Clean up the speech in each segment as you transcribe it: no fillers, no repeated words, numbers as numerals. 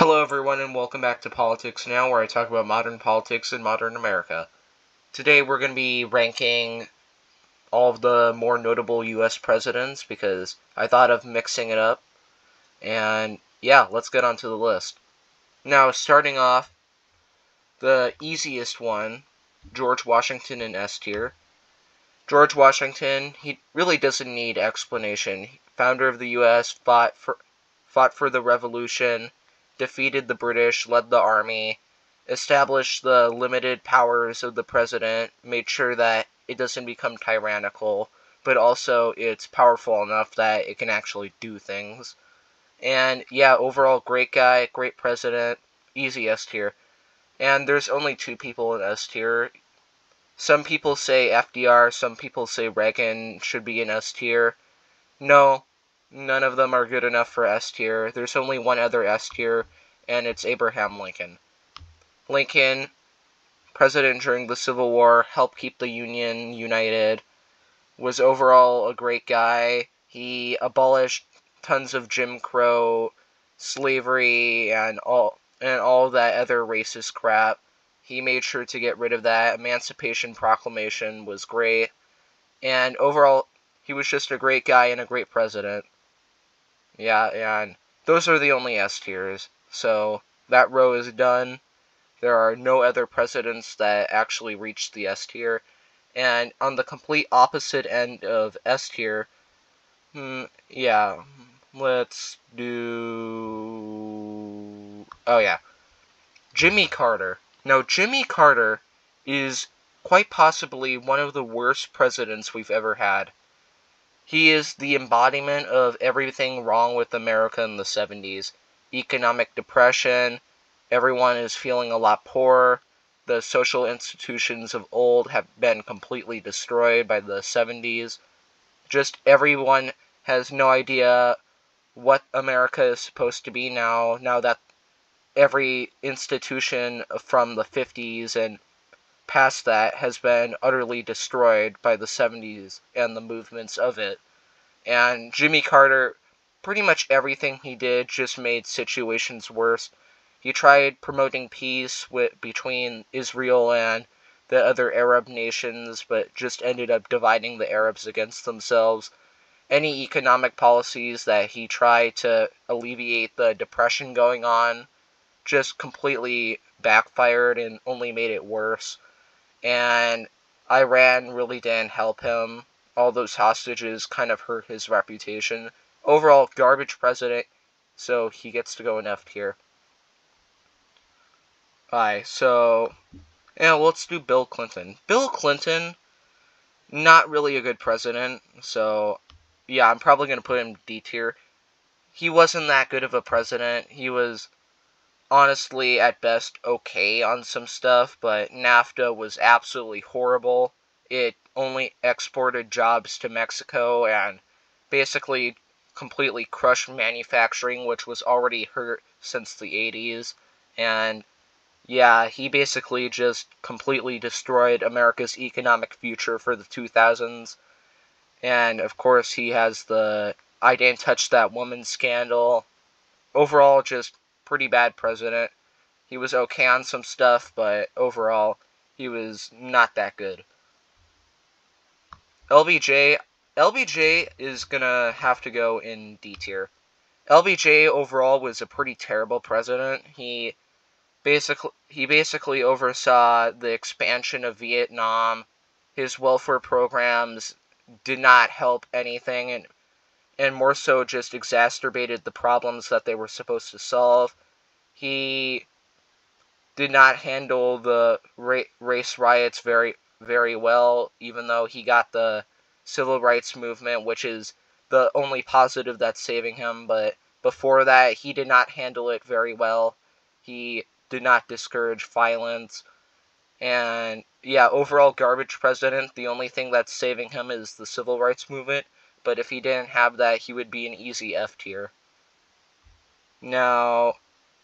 Hello everyone and welcome back to Politics Now, where I talk about modern politics in modern America. Today we're going to be ranking all of the more notable US presidents because I thought of mixing it up. And yeah, let's get onto the list. Now, starting off, the easiest one, George Washington in S tier. George Washington, he really doesn't need explanation. Founder of the US, fought for the Revolution, defeated the British, led the army, established the limited powers of the president, made sure that it doesn't become tyrannical, but also it's powerful enough that it can actually do things. And yeah, overall, great guy, great president, easy S tier. And there's only two people in S tier. Some people say FDR, some people say Reagan should be in S tier. No, none of them are good enough for S tier. There's only one other S tier, and it's Abraham Lincoln. Lincoln, president during the Civil War, helped keep the Union united, was overall a great guy. He abolished tons of Jim Crow, slavery, and all that other racist crap. He made sure to get rid of that. Emancipation Proclamation was great. And overall, he was just a great guy and a great president. Yeah, and those are the only S tiers. So that row is done. There are no other presidents that actually reached the S tier. And on the complete opposite end of S tier, yeah, let's do... Oh yeah, Jimmy Carter. Now, Jimmy Carter is quite possibly one of the worst presidents we've ever had. He is the embodiment of everything wrong with America in the 70s. Economic depression, everyone is feeling a lot poorer, the social institutions of old have been completely destroyed by the 70s. Just everyone has no idea what America is supposed to be now that every institution from the 50s and past that has been utterly destroyed by the 70s and the movements of it. And Jimmy Carter, pretty much everything he did just made situations worse. He tried promoting peace between Israel and the other Arab nations, but just ended up dividing the Arabs against themselves. Any economic policies that he tried to alleviate the depression going on just completely backfired and only made it worse. And Iran really didn't help him. All those hostages kind of hurt his reputation. Overall, garbage president, so he gets to go in F tier. Alright, so, yeah, let's do Bill Clinton. Bill Clinton, not really a good president, so, yeah, I'm probably going to put him D tier. He wasn't that good of a president. He was honestly, at best, okay on some stuff, but NAFTA was absolutely horrible. It only exported jobs to Mexico and basically completely crushed manufacturing, which was already hurt since the 80s. And yeah, he basically just completely destroyed America's economic future for the 2000s. And of course, he has the I didn't touch that woman scandal. Overall, just pretty bad president. He was okay on some stuff, but overall, he was not that good. LBJ is gonna have to go in D tier. LBJ overall was a pretty terrible president. He basically oversaw the expansion of Vietnam. His welfare programs did not help anything, and more so just exacerbated the problems that they were supposed to solve. He did not handle the race riots very well, even though he got the civil rights movement, which is the only positive that's saving him. But before that, he did not handle it very well. He did not discourage violence. And yeah, overall garbage president. The only thing that's saving him is the civil rights movement. But if he didn't have that, he would be an easy F tier. Now,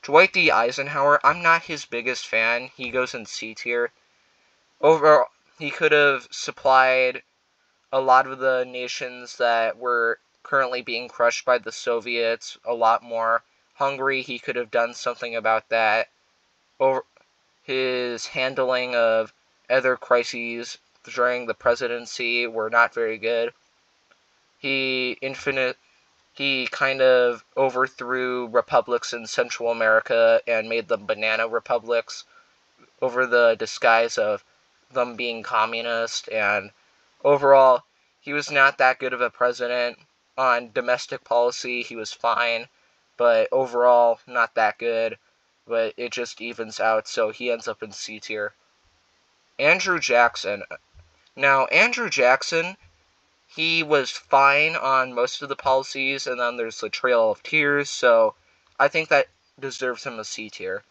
Dwight D. Eisenhower, I'm not his biggest fan. He goes in C tier. Overall, he could have supplied a lot of the nations that were currently being crushed by the Soviets a lot more. Hungary, he could have done something about that. Over his handling of other crises during the presidency were not very good. He kind of overthrew republics in Central America and made them banana republics over the disguise of them being communist, and overall, he was not that good of a president. On domestic policy, he was fine, but overall, not that good. But it just evens out, so he ends up in C tier. Andrew Jackson. Now, Andrew Jackson, he was fine on most of the policies, and then there's the Trail of Tears, so I think that deserves him a C tier.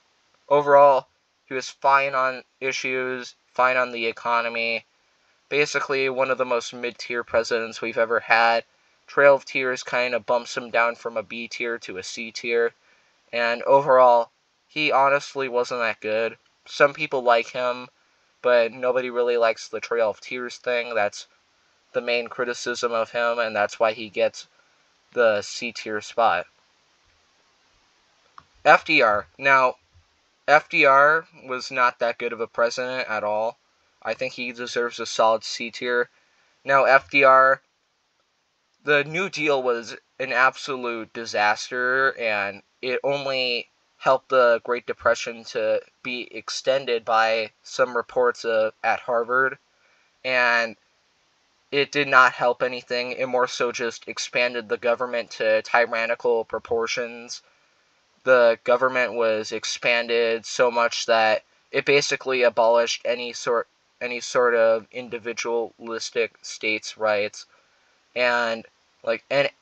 Overall, he was fine on issues, fine on the economy. Basically, one of the most mid-tier presidents we've ever had. Trail of Tears kind of bumps him down from a B tier to a C tier. And overall, he honestly wasn't that good. Some people like him, but nobody really likes the Trail of Tears thing. That's the main criticism of him, and that's why he gets the C tier spot. FDR. Now, FDR was not that good of a president at all. I think he deserves a solid C tier. Now, FDR, the New Deal was an absolute disaster, and it only helped the Great Depression to be extended by some reports at Harvard, and it did not help anything. It more so just expanded the government to tyrannical proportions. The government was expanded so much that it basically abolished any sort of individualistic states' rights, and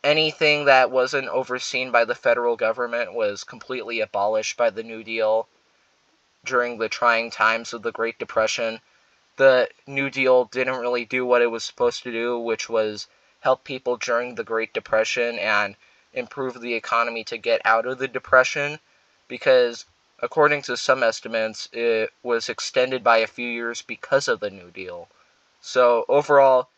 anything that wasn't overseen by the federal government was completely abolished by the New Deal during the trying times of the Great Depression. The New Deal didn't really do what it was supposed to do, which was help people during the Great Depression and improve the economy to get out of the Depression, because according to some estimates, it was extended by a few years because of the New Deal. So overall,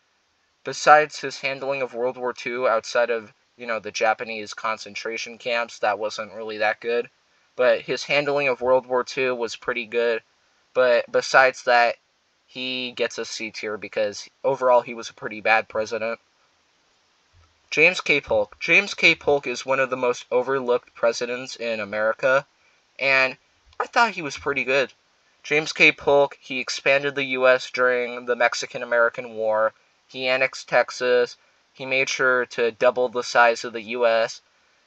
besides his handling of World War II outside of, the Japanese concentration camps, that wasn't really that good. But his handling of World War II was pretty good. But besides that, he gets a C tier because overall he was a pretty bad president. James K. Polk. James K. Polk is one of the most overlooked presidents in America, and I thought he was pretty good. James K. Polk, he expanded the U.S. during the Mexican-American War. He annexed Texas. He made sure to double the size of the U.S.,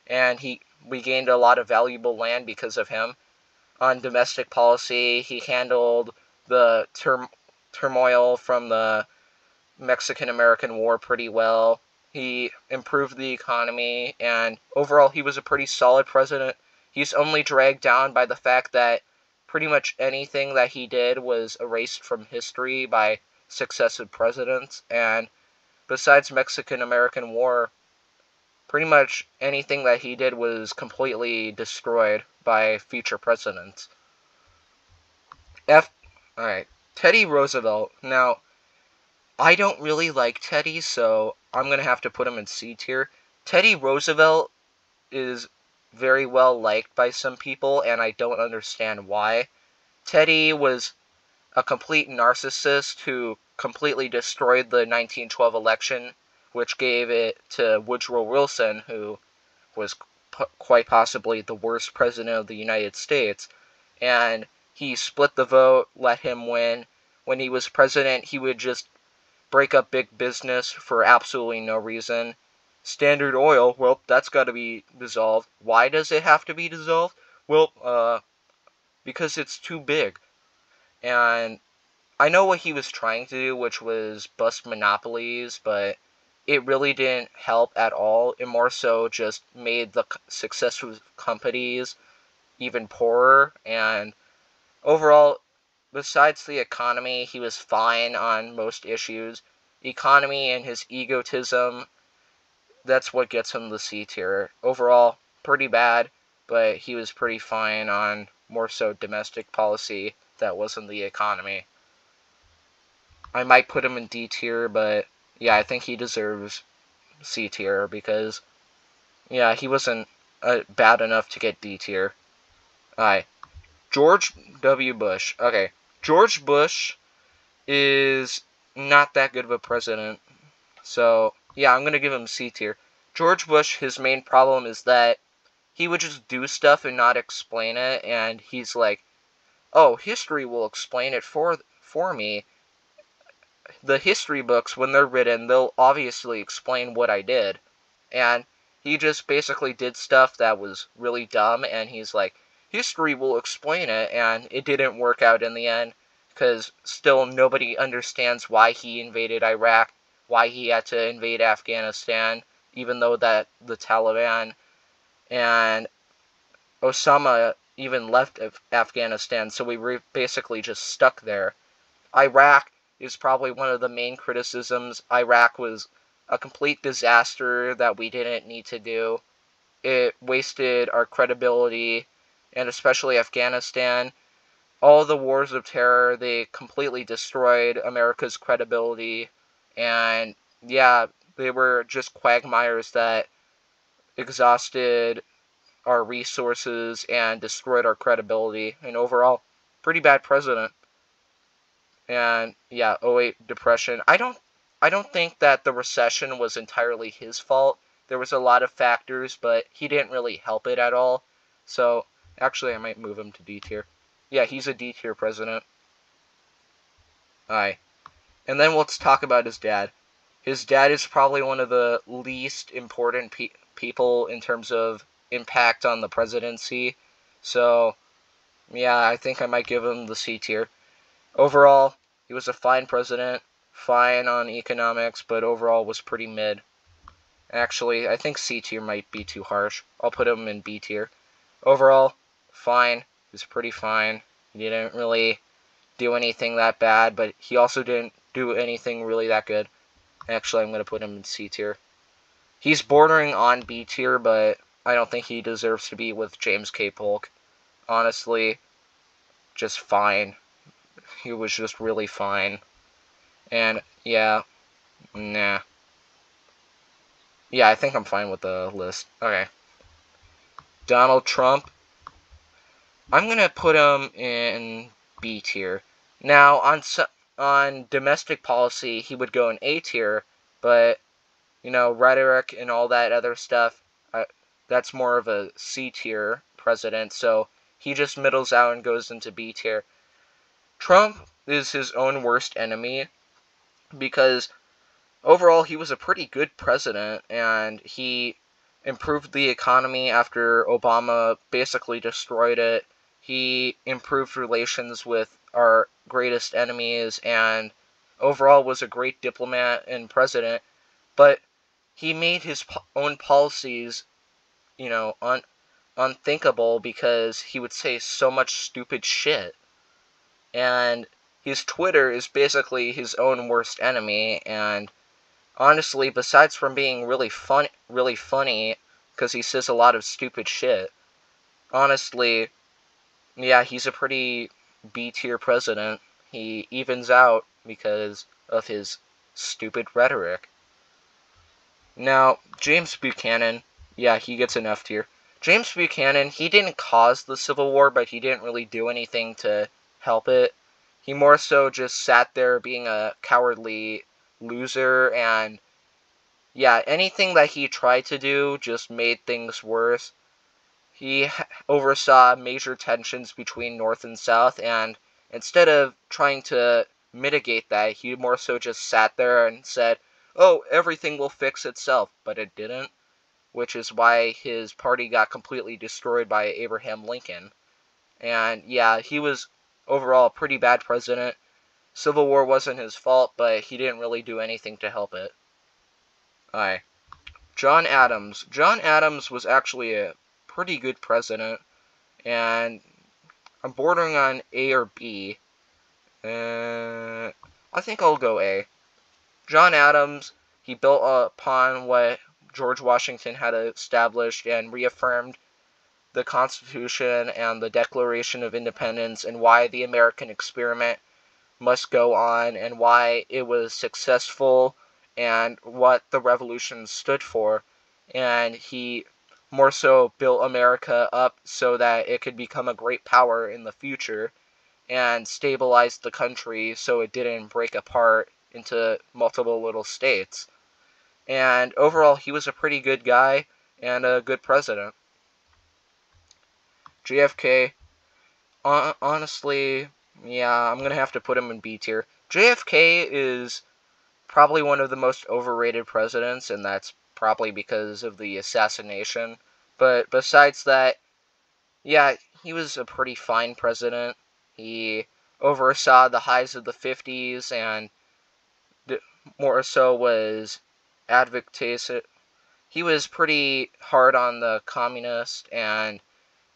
and we gained a lot of valuable land because of him. On domestic policy, he handled the turmoil from the Mexican-American War pretty well. He improved the economy, and overall he was a pretty solid president. He's only dragged down by the fact that pretty much anything that he did was erased from history by successive presidents, and besides Mexican-American War, pretty much anything that he did was completely destroyed by future presidents. Alright, Teddy Roosevelt. Now, I don't really like Teddy, so I'm going to have to put him in C tier. Teddy Roosevelt is very well liked by some people, and I don't understand why. Teddy was a complete narcissist who completely destroyed the 1912 election, which gave it to Woodrow Wilson, who was quite possibly the worst president of the United States. And he split the vote, let him win. When he was president, he would just break up big business for absolutely no reason. Standard Oil, well, that's got to be dissolved. Why does it have to be dissolved? Well, because it's too big. And I know what he was trying to do, which was bust monopolies, but it really didn't help at all. It more so just made the successful companies even poorer. And overall, besides the economy, he was fine on most issues. Economy and his egotism, that's what gets him the C tier. Overall, pretty bad, but he was pretty fine on more so domestic policy that wasn't the economy. I might put him in D tier, but yeah, I think he deserves C tier because, yeah, he wasn't bad enough to get D tier. Alright. George W. Bush. Okay. George Bush is not that good of a president. So, yeah, I'm going to give him C tier. George Bush, his main problem is that he would just do stuff and not explain it, and he's like, oh, history will explain it for me. The history books, when they're written, they'll obviously explain what I did. And he just basically did stuff that was really dumb, and he's like, history will explain it, and it didn't work out in the end, because still nobody understands why he invaded Iraq, why he had to invade Afghanistan, even though that the Taliban and Osama even left Afghanistan, so we were basically just stuck there. Iraq is probably one of the main criticisms. Iraq was a complete disaster that we didn't need to do. It wasted our credibility, and especially Afghanistan. All the wars of terror, they completely destroyed America's credibility, and yeah, they were just quagmires that exhausted our resources and destroyed our credibility, and overall, pretty bad president. And yeah, '08 depression. I don't think that the recession was entirely his fault. There was a lot of factors, but he didn't really help it at all. So, actually I might move him to D tier. Yeah, he's a D tier president. Alright. And then let's talk about his dad. His dad is probably one of the least important people in terms of impact on the presidency. So, yeah, I think I might give him the C tier. Overall, he was a fine president, fine on economics, but overall was pretty mid. Actually, I think C tier might be too harsh. I'll put him in B tier. Overall, fine. He was pretty fine. He didn't really do anything that bad, but he also didn't do anything really that good. Actually, I'm going to put him in C tier. He's bordering on B tier, but I don't think he deserves to be with James K. Polk. Honestly, just fine. He was just really fine. And, yeah, nah. Yeah, I think I'm fine with the list. Okay. Donald Trump. I'm going to put him in B tier. Now, on domestic policy, he would go in A tier, but, rhetoric and all that other stuff, that's more of a C tier president, so he just middles out and goes into B tier. Trump is his own worst enemy, because overall he was a pretty good president, and he improved the economy after Obama basically destroyed it. He improved relations with our greatest enemies, and overall was a great diplomat and president, but he made his own policies, unthinkable, because he would say so much stupid shit. And his Twitter is basically his own worst enemy, and honestly, besides from being really funny, because he says a lot of stupid shit, honestly, yeah, he's a pretty B-tier president. He evens out because of his stupid rhetoric. Now, James Buchanan, yeah, he gets an F tier. James Buchanan, he didn't cause the Civil War, but he didn't really do anything to help it. He more so just sat there being a cowardly loser, and yeah, anything that he tried to do just made things worse. He oversaw major tensions between North and South, and instead of trying to mitigate that, he more so just sat there and said, oh, everything will fix itself, but it didn't, which is why his party got completely destroyed by Abraham Lincoln. And yeah, he was overall a pretty bad president. Civil War wasn't his fault, but he didn't really do anything to help it. Alright. John Adams. John Adams was actually a pretty good president, and I'm bordering on A or B. I think I'll go A. John Adams, he built upon what George Washington had established and reaffirmed the Constitution and the Declaration of Independence, and why the American experiment must go on, and why it was successful, and what the revolution stood for. And he more so built America up so that it could become a great power in the future and stabilized the country so it didn't break apart into multiple little states. And overall, he was a pretty good guy and a good president. JFK, honestly, yeah, I'm going to have to put him in B tier. JFK is probably one of the most overrated presidents, and that's probably because of the assassination. But besides that, yeah, he was a pretty fine president. He oversaw the highs of the 50s and more so was advocacy. He was pretty hard on the communists, and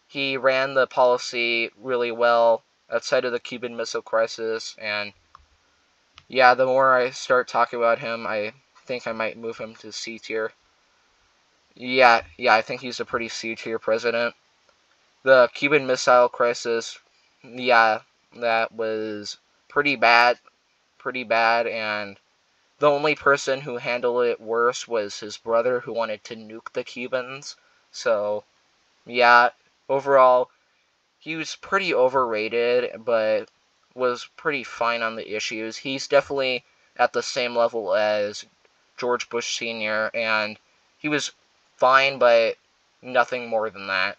he ran the policy really well outside of the Cuban Missile Crisis. And yeah, the more I start talking about him, I think I might move him to C tier. Yeah, I think he's a pretty C tier president. The Cuban Missile Crisis, yeah, that was pretty bad, and the only person who handled it worse was his brother, who wanted to nuke the Cubans. So, yeah, overall, he was pretty overrated, but was pretty fine on the issues. He's definitely at the same level as George Bush Sr., and he was fine, but nothing more than that.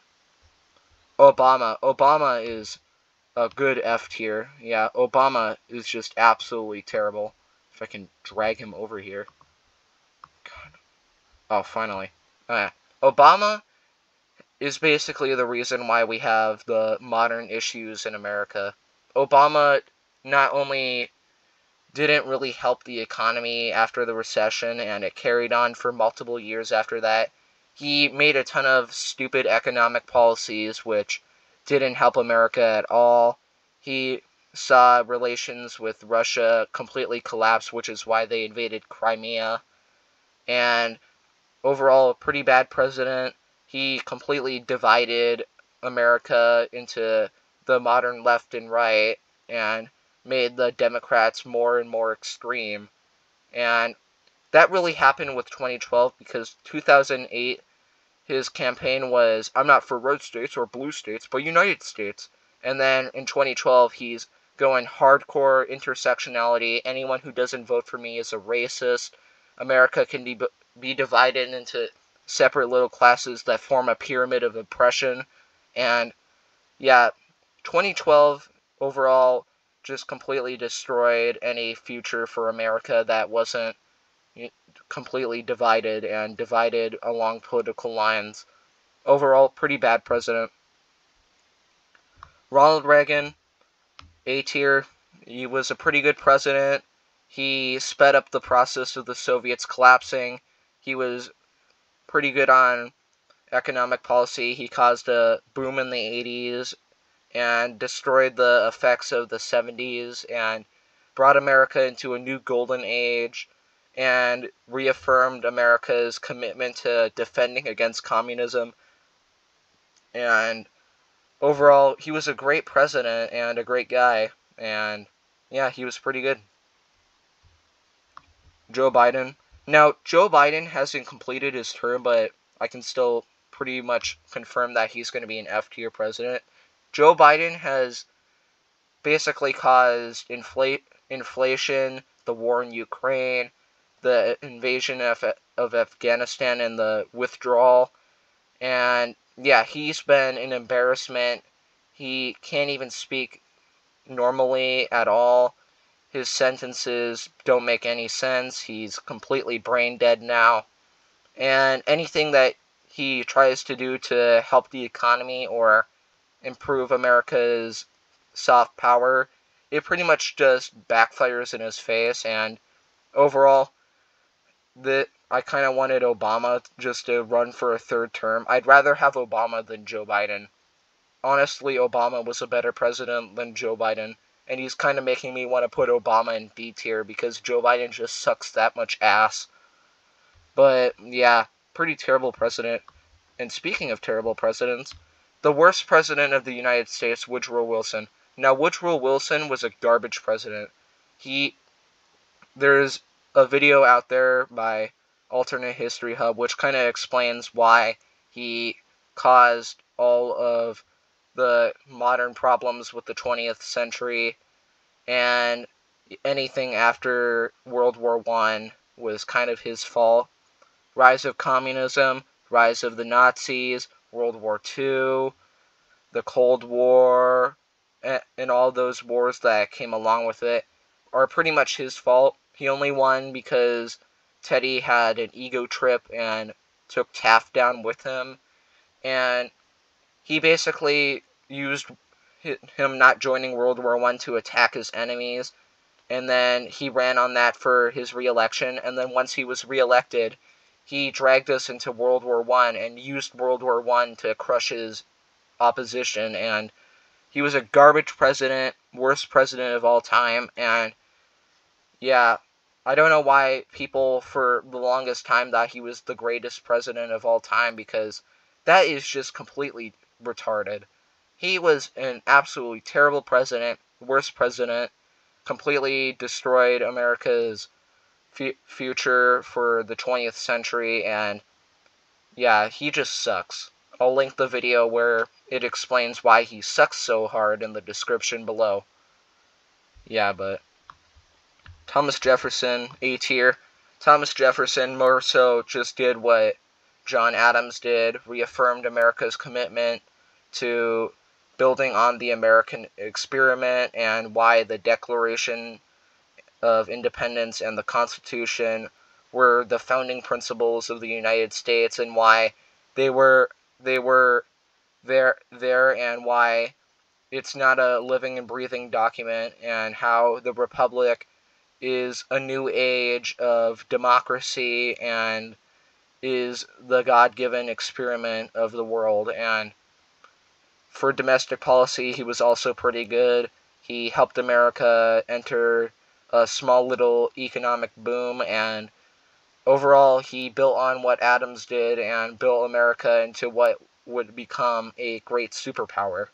Obama is a good F tier. Yeah, Obama is just absolutely terrible. If I can drag him over here. God. Oh, finally. Obama is basically the reason why we have the modern issues in America. Obama not only didn't really help the economy after the recession, and it carried on for multiple years after that, he made a ton of stupid economic policies which didn't help America at all. He saw relations with Russia completely collapse, which is why they invaded Crimea. And overall, a pretty bad president. He completely divided America into the modern left and right and made the Democrats more and more extreme. And that really happened with 2012 because 2008, his campaign was, I'm not for red states or blue states, but United States. And then in 2012, he's going hardcore intersectionality. Anyone who doesn't vote for me is a racist. America can be divided into separate little classes that form a pyramid of oppression. And yeah, 2012 overall just completely destroyed any future for America that wasn't completely divided and divided along political lines. Overall, pretty bad president. Ronald Reagan, A tier. He was a pretty good president. He sped up the process of the Soviets collapsing. He was pretty good on economic policy. He caused a boom in the 80s and destroyed the effects of the 70s and brought America into a new golden age and reaffirmed America's commitment to defending against communism. And overall, he was a great president and a great guy. And yeah, he was pretty good. Joe Biden. Now, Joe Biden hasn't completed his term, but I can still pretty much confirm that he's going to be an F tier president. Joe Biden has basically caused inflation, the war in Ukraine, the invasion of Afghanistan, and the withdrawal. And yeah, he's been an embarrassment. He can't even speak normally at all. His sentences don't make any sense. He's completely brain dead now. And anything that he tries to do to help the economy or improve America's soft power, it pretty much just backfires in his face. And overall, I kind of wanted Obama just to run for a third term. I'd rather have Obama than Joe Biden. Honestly, Obama was a better president than Joe Biden. And he's kind of making me want to put Obama in B tier because Joe Biden just sucks that much ass. But yeah, pretty terrible president. And speaking of terrible presidents, the worst president of the United States, Woodrow Wilson. Now, Woodrow Wilson was a garbage president. There's a video out there by Alternate History Hub which kind of explains why He caused all of the modern problems with the 20th century, and anything after World War I was kind of his fault. Rise of communism, rise of the Nazis, World War II, the Cold War, and all those wars that came along with it are pretty much his fault. He only won because Teddy had an ego trip and took Taft down with him, and he basically used him not joining World War I to attack his enemies, and then he ran on that for his re-election, and then once he was re-elected, he dragged us into World War I and used World War I to crush his opposition, and he was a garbage president, worst president of all time, and yeah, I don't know why people for the longest time thought he was the greatest president of all time, because that is just completely retarded. He was an absolutely terrible president, worst president, completely destroyed America's future for the 20th century, and yeah, he just sucks. I'll link the video where it explains why he sucks so hard in the description below. Yeah, but Thomas Jefferson, A tier. Thomas Jefferson more so just did what John Adams did, reaffirmed America's commitment to building on the American experiment, and why the Declaration of Independence and the Constitution were the founding principles of the United States, and why they were there, and why it's not a living and breathing document, and how the Republic is a new age of democracy and is the God-given experiment of the world. And for domestic policy, he was also pretty good. He helped America enter a small little economic boom, and overall he built on what Adams did and built America into what would become a great superpower.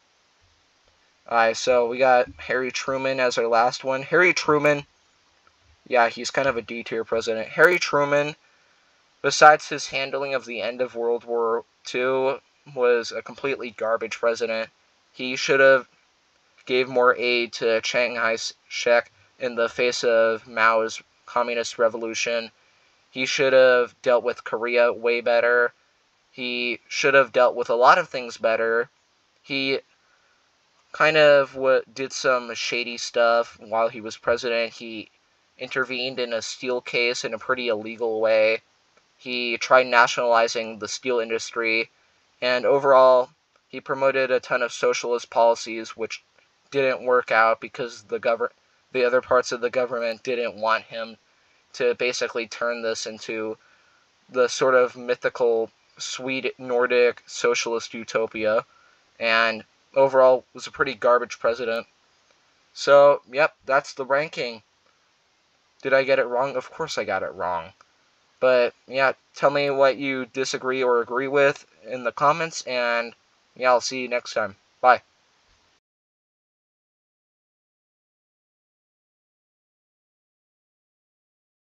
Alright, so we got Harry Truman as our last one. Harry Truman, yeah, he's kind of a D-tier president. Harry Truman, besides his handling of the end of World War II, was a completely garbage president. He should have gave more aid to Chiang Kai-shek in the face of Mao's communist revolution. He should have dealt with Korea way better. He should have dealt with a lot of things better. He kind of did some shady stuff while he was president. He intervened in a steel case in a pretty illegal way. He tried nationalizing the steel industry, and overall, he promoted a ton of socialist policies which didn't work out because the other parts of the government didn't want him to basically turn this into the sort of mythical sweet Nordic socialist utopia, and overall was a pretty garbage president. So, yep, that's the ranking. Did I get it wrong? Of course I got it wrong. But, yeah, tell me what you disagree or agree with in the comments, and, yeah, I'll see you next time. Bye.